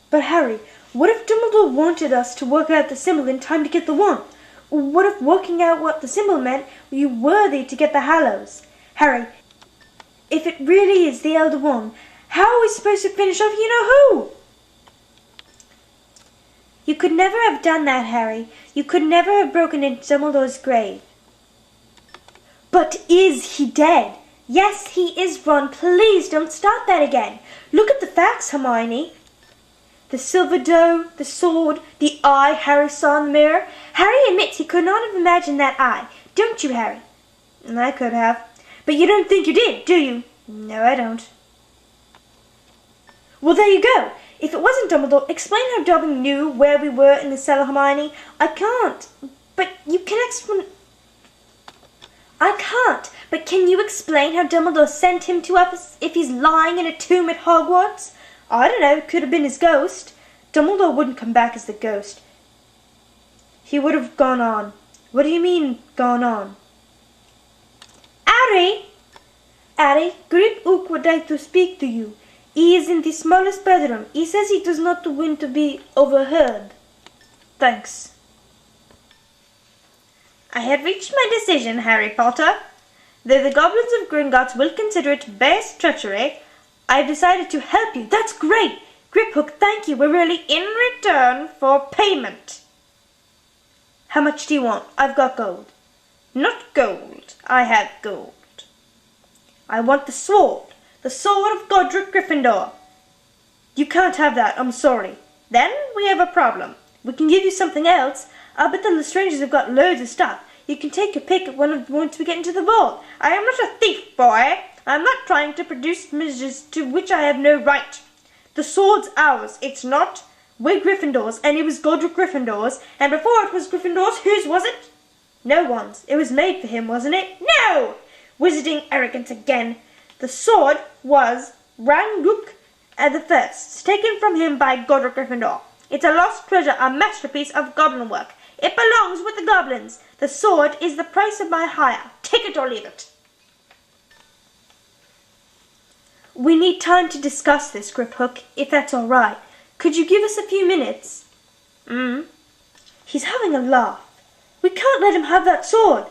But Harry, what if Dumbledore wanted us to work out the symbol in time to get the wand? What if working out what the symbol meant were you worthy to get the Hallows? Harry, if it really is the Elder Wand, how are we supposed to finish off you-know-who? You could never have done that, Harry. You could never have broken into Dumbledore's grave. But is he dead? Yes, he is, Ron. Please don't start that again. Look at the facts, Hermione. The silver doe, the sword, the eye Harry saw in the mirror. Harry admits he could not have imagined that eye. Don't you, Harry? I could have. But you don't think you did, do you? No, I don't. Well, there you go. If it wasn't Dumbledore, explain how Dobby knew where we were in the cellar, Hermione. I can't. But you can explain... I can't. But can you explain how Dumbledore sent him to us if he's lying in a tomb at Hogwarts? I don't know. It could have been his ghost. Dumbledore wouldn't come back as the ghost. He would have gone on. What do you mean, gone on? Harry! Harry, Great Ook would like to speak to you. He is in the smallest bedroom. He says he does not want to be overheard. Thanks. I have reached my decision, Harry Potter. Though the goblins of Gringotts will consider it base treachery, I have decided to help you. That's great! Griphook, thank you. We're really in return for payment. How much do you want? I've got gold. Not gold. I have gold. I want the sword. The sword of Godric Gryffindor. You can't have that. I'm sorry. Then we have a problem. We can give you something else. I bet the Lestrangers have got loads of stuff. You can take your pick once we get into the vault. I am not a thief, boy. I am not trying to produce measures to which I have no right. The sword's ours. It's not. We're Gryffindors, and it was Godric Gryffindor's, and before it was Gryffindor's, whose was it? No one's. It was made for him, wasn't it? No! Wizarding arrogance again. The sword was Ranrook the First, taken from him by Godric Gryffindor. It's a lost treasure, a masterpiece of goblin work. It belongs with the goblins. The sword is the price of my hire. Take it or leave it. We need time to discuss this, Griphook, if that's all right. Could you give us a few minutes? He's having a laugh. We can't let him have that sword.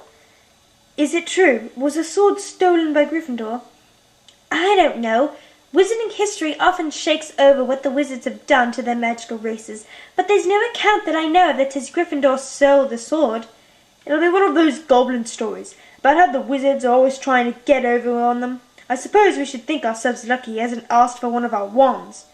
Is it true? Was the sword stolen by Gryffindor? I don't know. Wizarding history often shakes over what the wizards have done to their magical races, but there's no account that I know of that says Gryffindor stole the sword. It'll be one of those goblin stories about how the wizards are always trying to get over on them. I suppose we should think ourselves lucky he hasn't asked for one of our wands.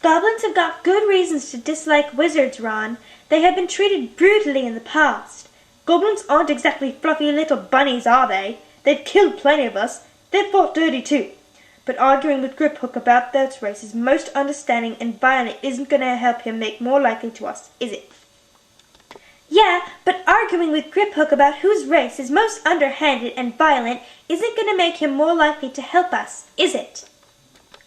Goblins have got good reasons to dislike wizards, Ron. They have been treated brutally in the past. Goblins aren't exactly fluffy little bunnies, are they? They've killed plenty of us. They've fought dirty too. But arguing with Griphook about that race is most understanding and violent isn't going to help him make more likely to us, is it? Yeah, but arguing with Griphook about whose race is most underhanded and violent isn't going to make him more likely to help us, is it?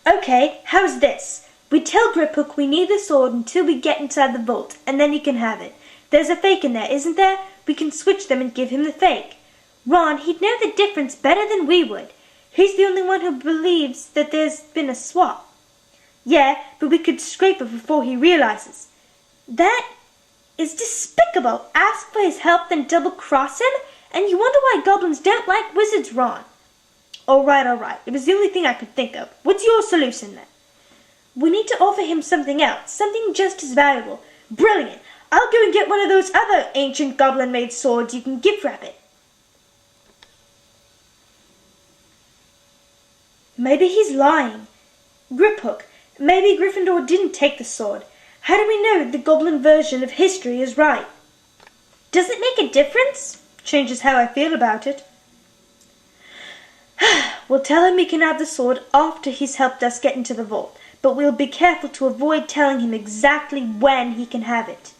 Okay, how's this? We tell Griphook we need the sword until we get inside the vault, and then he can have it. There's a fake in there, isn't there? We can switch them and give him the fake. Ron, he'd know the difference better than we would. He's the only one who believes that there's been a swap. Yeah, but we could scrape it before he realizes. That is despicable. Ask for his help, then double-cross him? And you wonder why goblins don't like wizards, Ron. All right. It was the only thing I could think of. What's your solution, then? We need to offer him something else, something just as valuable. Brilliant. I'll go and get one of those other ancient goblin-made swords you can gift wrap it. Maybe he's lying. Griphook, maybe Gryffindor didn't take the sword. How do we know the goblin version of history is right? Does it make a difference? Changes how I feel about it. We'll tell him he can have the sword after he's helped us get into the vault, but we'll be careful to avoid telling him exactly when he can have it.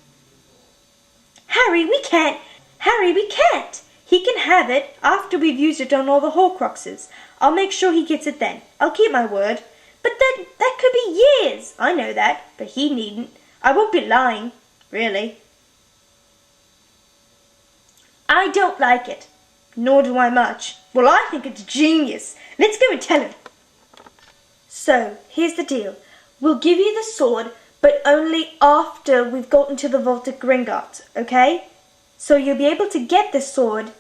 Harry, we can't. He can have it after we've used it on all the Horcruxes. I'll make sure he gets it then. I'll keep my word. But then, that could be years. I know that, but he needn't. I won't be lying, really. I don't like it. Nor do I much. Well, I think it's genius. Let's go and tell him. So, here's the deal. We'll give you the sword, but only after we've gotten to the Vault of Gringotts, okay? So you'll be able to get this sword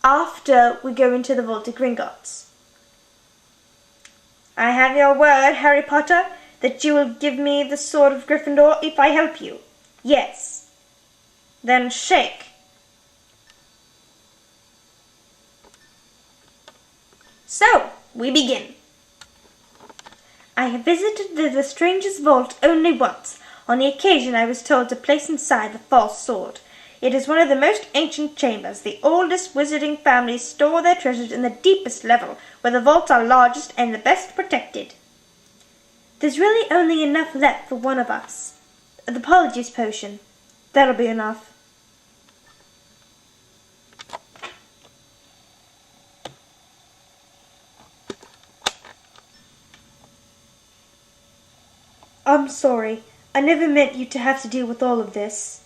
after we go into the Vault of Gringotts. I have your word, Harry Potter, that you will give me the sword of Gryffindor if I help you. Yes. Then shake. So, we begin. I have visited the stranger's vault only once, on the occasion I was told to place inside the false sword. It is one of the most ancient chambers. The oldest wizarding families store their treasures in the deepest level, where the vaults are largest and the best protected. There's really only enough left for one of us. The Polyjuice potion. That'll be enough. I'm sorry. I never meant you to have to deal with all of this.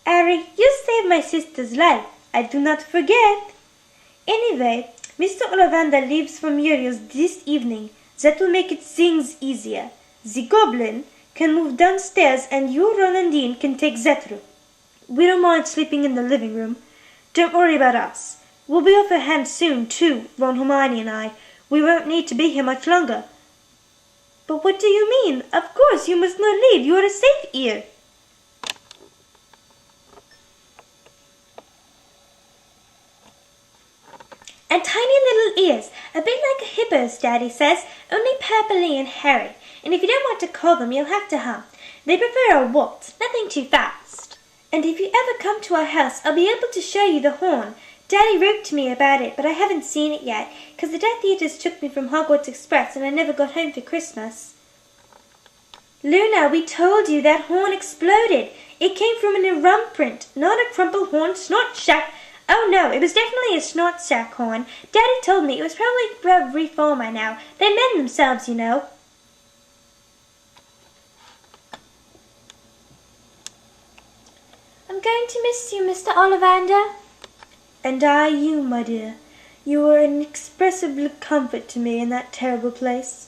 Harry, you saved my sister's life. I do not forget. Anyway, Mr. Ollivander leaves for Muriel's this evening. That will make it things easier. The goblin can move downstairs and you, Rolandine, can take Zetru. We don't mind sleeping in the living room. Don't worry about us. We'll be off our hands soon, too, Ron, Hermione and I. We won't need to be here much longer. But what do you mean? Of course, you must not leave. You are safe here. And tiny little ears, a bit like a hippo's, Daddy says, only purpley and hairy. And if you don't want to call them, you'll have to hum. They prefer a waltz, nothing too fast. And if you ever come to our house, I'll be able to show you the horn. Daddy wrote to me about it, but I haven't seen it yet, 'cause the Death Eaters took me from Hogwarts Express and I never got home for Christmas. Luna, we told you that horn exploded. It came from an irumprint, not a crumple horn, snort shack. Oh no, it was definitely a snort shack horn. Daddy told me it was probably a reformer now. They mend themselves, you know. I'm going to miss you, Mr. Ollivander. And I you, my dear. You were an inexpressible comfort to me in that terrible place.